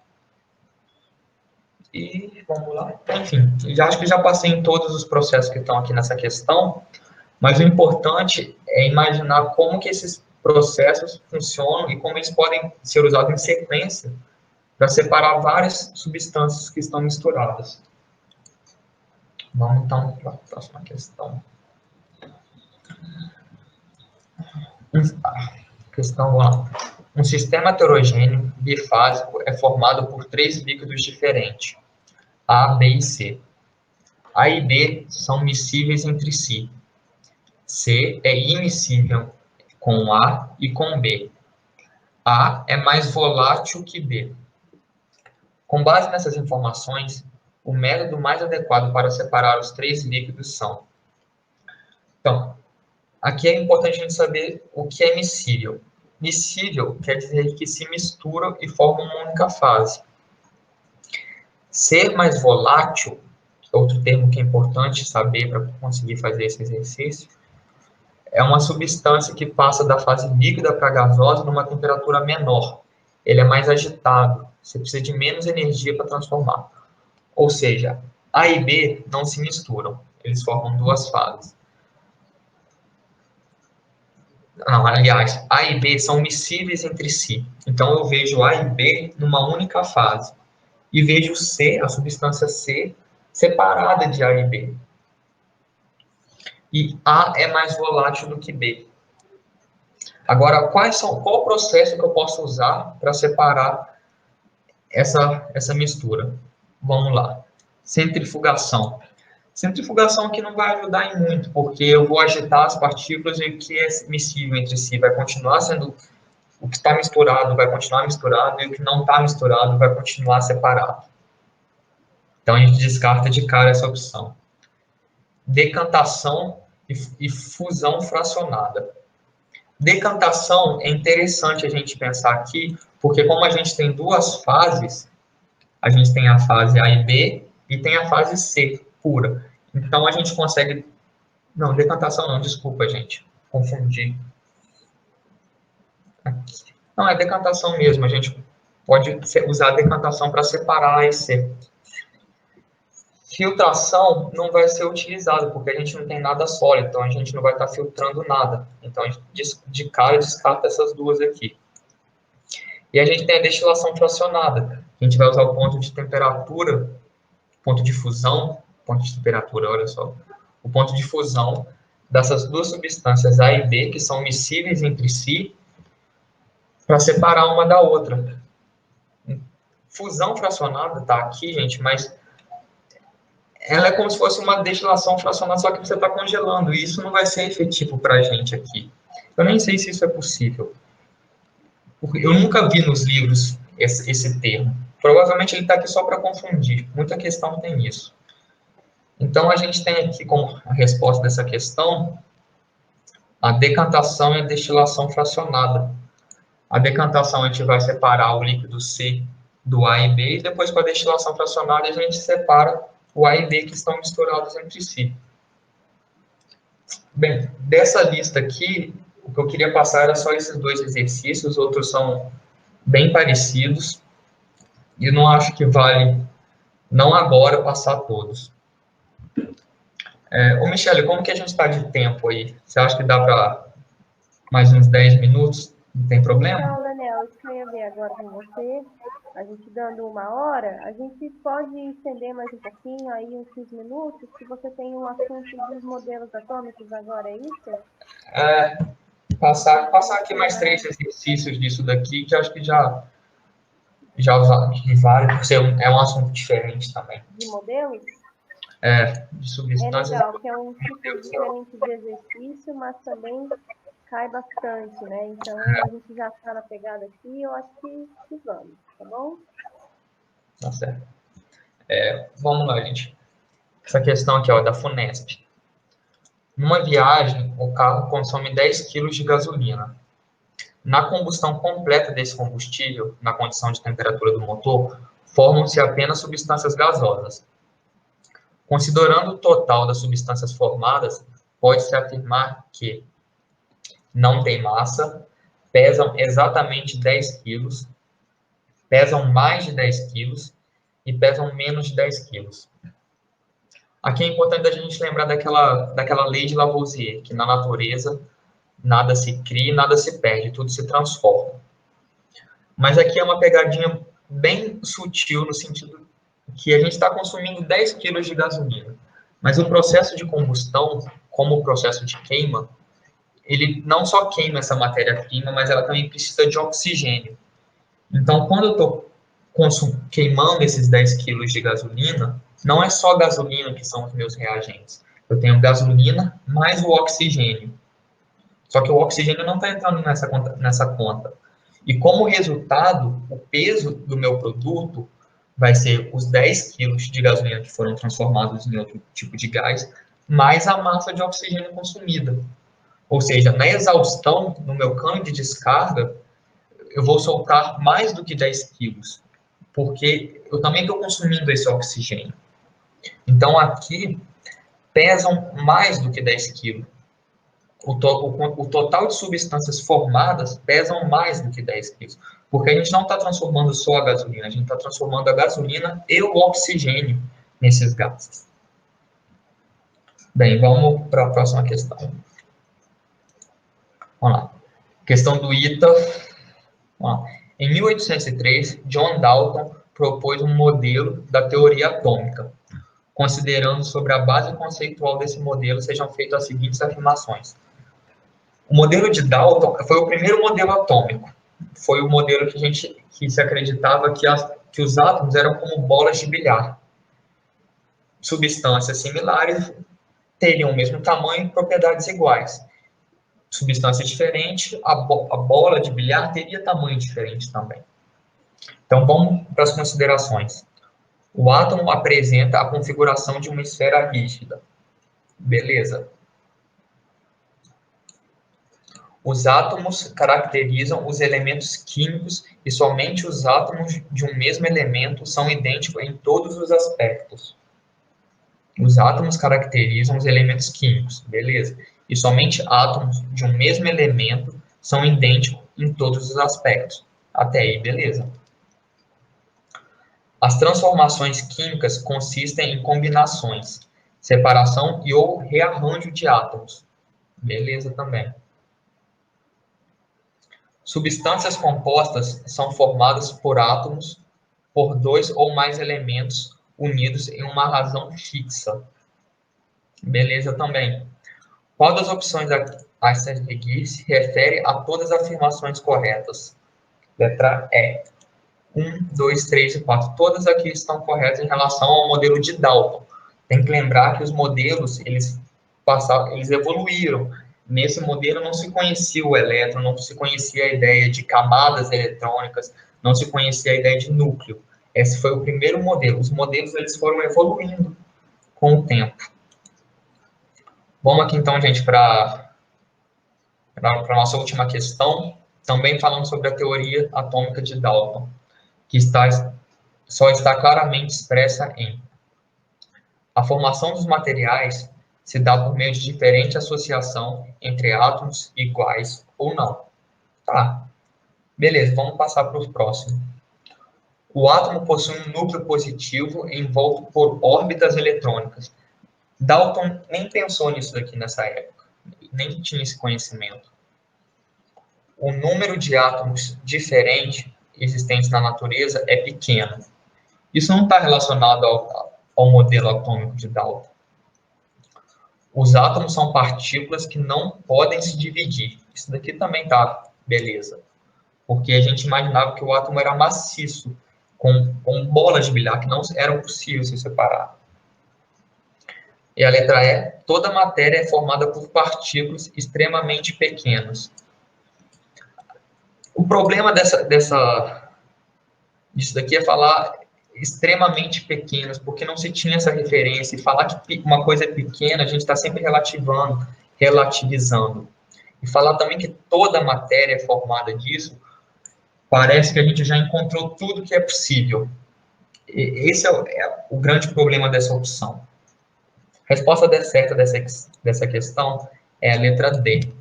E vamos lá. Enfim, acho que já passei em todos os processos que estão aqui nessa questão, mas o importante é imaginar como que esses processos funcionam e como eles podem ser usados em sequência para separar várias substâncias que estão misturadas. Vamos então para a próxima questão. Vamos lá. Um sistema heterogêneo bifásico é formado por três líquidos diferentes, A, B e C. A e B são miscíveis entre si. C é imiscível com A e com B. A é mais volátil que B. Com base nessas informações, o método mais adequado para separar os três líquidos são. Então, aqui é importante a gente saber o que é miscível. Miscível quer dizer que se misturam e formam uma única fase. Ser mais volátil, outro termo que é importante saber para conseguir fazer esse exercício, é uma substância que passa da fase líquida para gasosa numa temperatura menor. Ele é mais agitado, você precisa de menos energia para transformar. Ou seja, A e B não se misturam, eles formam duas fases. Não, aliás, A e B são miscíveis entre si. Então, eu vejo A e B numa única fase. E vejo C, a substância C, separada de A e B. E A é mais volátil do que B. Agora, qual o processo que eu posso usar para separar essa mistura? Vamos lá. Centrifugação. Centrifugação aqui não vai ajudar em muito, porque eu vou agitar as partículas e o que é miscível entre si vai continuar sendo... O que está misturado vai continuar misturado e o que não está misturado vai continuar separado. Então, a gente descarta de cara essa opção. Decantação e fusão fracionada. Decantação é interessante a gente pensar aqui, porque como a gente tem duas fases, a gente tem a fase A e B e tem a fase C, pura. Então, a gente consegue... Não, decantação não, desculpa, gente. Confundi. Aqui. Não, é decantação mesmo. A gente pode usar a decantação para separar A e C. Filtração não vai ser utilizado, porque a gente não tem nada sólido, então a gente não vai estar filtrando nada. Então, a gente de cara descarta essas duas aqui. E a gente tem a destilação fracionada. A gente vai usar o ponto de temperatura, ponto de fusão, ponto de temperatura, olha só. O ponto de fusão dessas duas substâncias A e B, que são miscíveis entre si, para separar uma da outra. Fusão fracionada está aqui, gente, mas ela é como se fosse uma destilação fracionada, só que você está congelando, e isso não vai ser efetivo para a gente aqui. Eu nem sei se isso é possível. Eu nunca vi nos livros esse termo. Provavelmente ele está aqui só para confundir. Muita questão tem isso. Então, a gente tem aqui como a resposta dessa questão a decantação e a destilação fracionada. A decantação a gente vai separar o líquido C do A e B, e depois com a destilação fracionada a gente separa o A e B que estão misturados entre si. Bem, dessa lista aqui, o que eu queria passar era só esses dois exercícios, os outros são bem parecidos, e eu não acho que vale, não agora, passar todos. Ô, Michele, como que a gente está de tempo aí? Você acha que dá para mais uns 10 minutos? Não tem problema? Então, Daniel, isso que eu ia ver agora com você, a gente dando 1 hora, a gente pode estender mais um pouquinho, aí uns 15 minutos, se você tem um assunto dos modelos atômicos agora, é isso? Passar aqui mais 3 exercícios disso daqui, que eu acho que já vale, porque é um assunto diferente também. De modelos? De substâncias. É legal, que é um tipo diferente de exercício, mas também cai bastante, né? Então, a gente já está na pegada aqui, eu acho que vamos, tá bom? Tá certo. Vamos lá, gente. Essa questão aqui, ó, da Funesp. Numa viagem, o carro consome 10 kg de gasolina. Na combustão completa desse combustível, na condição de temperatura do motor, formam-se apenas substâncias gasosas. Considerando o total das substâncias formadas, pode-se afirmar que não tem massa, pesam exatamente 10 quilos, pesam mais de 10 quilos e pesam menos de 10 quilos. Aqui é importante a gente lembrar daquela lei de Lavoisier, que na natureza nada se cria, nada se perde, tudo se transforma. Mas aqui é uma pegadinha bem sutil, no sentido que a gente está consumindo 10 quilos de gasolina. Mas o processo de combustão, como o processo de queima, ele não só queima essa matéria-prima, mas ela também precisa de oxigênio. Então, quando eu estou queimando esses 10 quilos de gasolina, não é só gasolina que são os meus reagentes. Eu tenho gasolina mais o oxigênio. Só que o oxigênio não está entrando nessa conta. E como resultado, o peso do meu produto vai ser os 10 quilos de gasolina que foram transformados em outro tipo de gás, mais a massa de oxigênio consumida. Ou seja, na exaustão, no meu cano de descarga, eu vou soltar mais do que 10 quilos, porque eu também estou consumindo esse oxigênio. Então, aqui, pesam mais do que 10 quilos. o total de substâncias formadas pesam mais do que 10 quilos. Porque a gente não está transformando só a gasolina, a gente está transformando a gasolina e o oxigênio nesses gases. Bem, vamos para a próxima questão. Vamos lá. Questão do ITA. Vamos lá. Em 1803, John Dalton propôs um modelo da teoria atômica, considerando sobre a base conceitual desse modelo sejam feitas as seguintes afirmações. O modelo de Dalton foi o primeiro modelo atômico. Foi o modelo que se acreditava que os átomos eram como bolas de bilhar. Substâncias similares teriam o mesmo tamanho e propriedades iguais. Substância diferente, a bola de bilhar teria tamanho diferente também. Então, vamos para as considerações. O átomo apresenta a configuração de uma esfera rígida. Beleza. Os átomos caracterizam os elementos químicos e somente os átomos de um mesmo elemento são idênticos em todos os aspectos. Os átomos caracterizam os elementos químicos, beleza? E somente átomos de um mesmo elemento são idênticos em todos os aspectos. Até aí, beleza. As transformações químicas consistem em combinações, separação e ou rearranjo de átomos. Beleza também. Substâncias compostas são formadas por átomos, por dois ou mais elementos unidos em uma razão fixa. Beleza também. Qual das opções a seguir se refere a todas as afirmações corretas? Letra E. 1, 2, 3 e 4. Todas aqui estão corretas em relação ao modelo de Dalton. Tem que lembrar que os modelos, eles evoluíram. Nesse modelo não se conhecia o elétron, não se conhecia a ideia de camadas eletrônicas, não se conhecia a ideia de núcleo. Esse foi o primeiro modelo. Os modelos eles foram evoluindo com o tempo. Vamos aqui então, gente, para a nossa última questão, também falando sobre a teoria atômica de Dalton, que só está claramente expressa em: a formação dos materiais se dá por meio de diferente associação entre átomos iguais ou não. Tá, beleza, vamos passar para o próximo. O átomo possui um núcleo positivo envolto por órbitas eletrônicas. Dalton nem pensou nisso daqui nessa época, nem tinha esse conhecimento. O número de átomos diferente existentes na natureza é pequeno. Isso não está relacionado ao modelo atômico de Dalton. Os átomos são partículas que não podem se dividir. Isso daqui também tá beleza. Porque a gente imaginava que o átomo era maciço, com bolas de bilhar, que não eram possíveis se separar. E a letra E, toda matéria é formada por partículas extremamente pequenas. O problema disso daqui é falar extremamente pequenas, porque não se tinha essa referência. E falar que uma coisa é pequena, a gente está sempre relativizando. E falar também que toda matéria é formada disso, parece que a gente já encontrou tudo que é possível. Esse é o grande problema dessa opção. A resposta certa dessa questão é a letra D.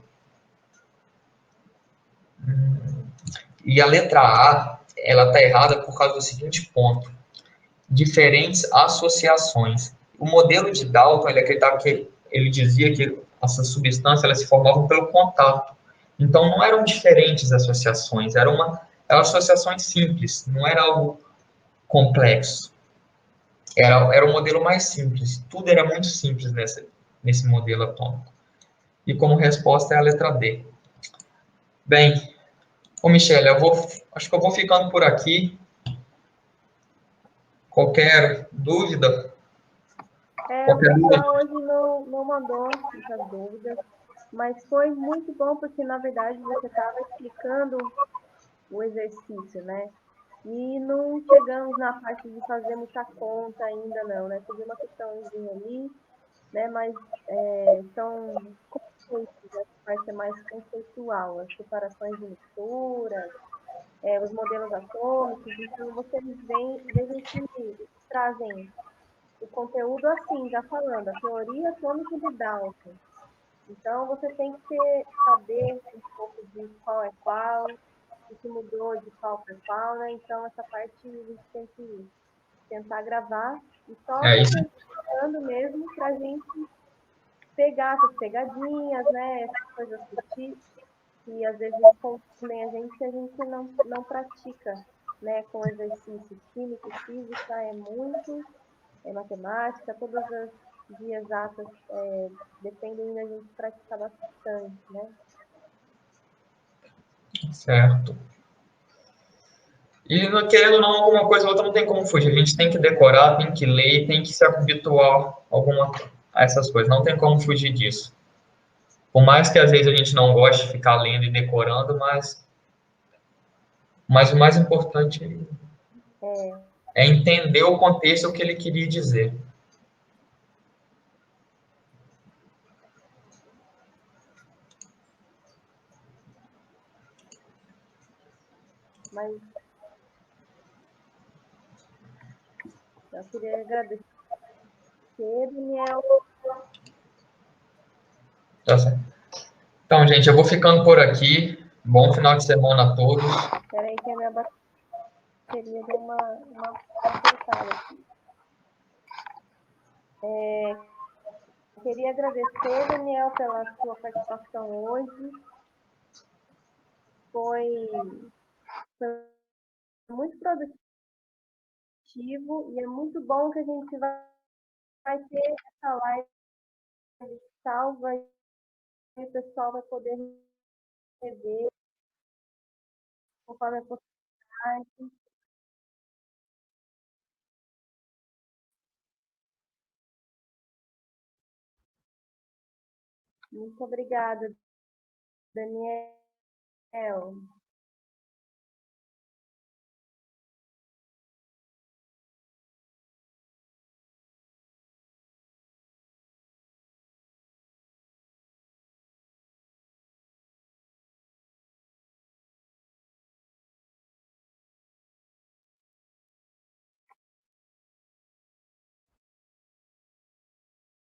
E a letra A, ela está errada por causa do seguinte ponto: diferentes associações. O modelo de Dalton, ele dizia que essas substâncias elas se formavam pelo contato. Então, não eram diferentes associações, eram associações simples, não era algo complexo. Era um modelo mais simples, tudo era muito simples nesse modelo atômico. E como resposta é a letra D. Bem, Michele, acho que eu vou ficando por aqui. Qualquer dúvida? O pessoal hoje não mandou muitas dúvidas, mas foi muito bom porque, na verdade, você estava explicando o exercício, né? E não chegamos na parte de fazer muita conta ainda não, né? Teve uma questãozinha ali, né? Mas são conceitos, essa parte é mais conceitual, as separações de misturas, os modelos atômicos, então vocês vejam que trazem o conteúdo assim, já falando, a teoria atômica de Dalton, Então, você tem que saber um pouco de qual é qual, o que mudou de qual para qual, né? Então, essa parte a gente tem que tentar gravar e só É isso. vocês falando mesmo para a gente pegar essas pegadinhas, né? Essas coisas sutis que às vezes confundem a gente que a gente não pratica, né? Com exercícios química e física é muito, é matemática, todas as vias exatas dependem da gente praticar bastante, né? Certo. E querendo ou não, alguma coisa ou outra não tem como fugir. A gente tem que decorar, tem que ler, tem que se habituar a essas coisas. Não tem como fugir disso. Por mais que às vezes a gente não goste de ficar lendo e decorando, mas o mais importante É, é entender o contexto o que ele queria dizer. mas eu queria agradecer, Daniel. Tá certo. Então, gente, eu vou ficando por aqui. Bom final de semana a todos. Espera aí que a minha bateria deu uma cortada aqui. Queria agradecer, Daniel, pela sua participação hoje. Foi, foi muito produtivo e é muito bom que a gente vai ter essa live salva e o pessoal vai poder rever conforme a possibilidade. Muito obrigada, Daniel.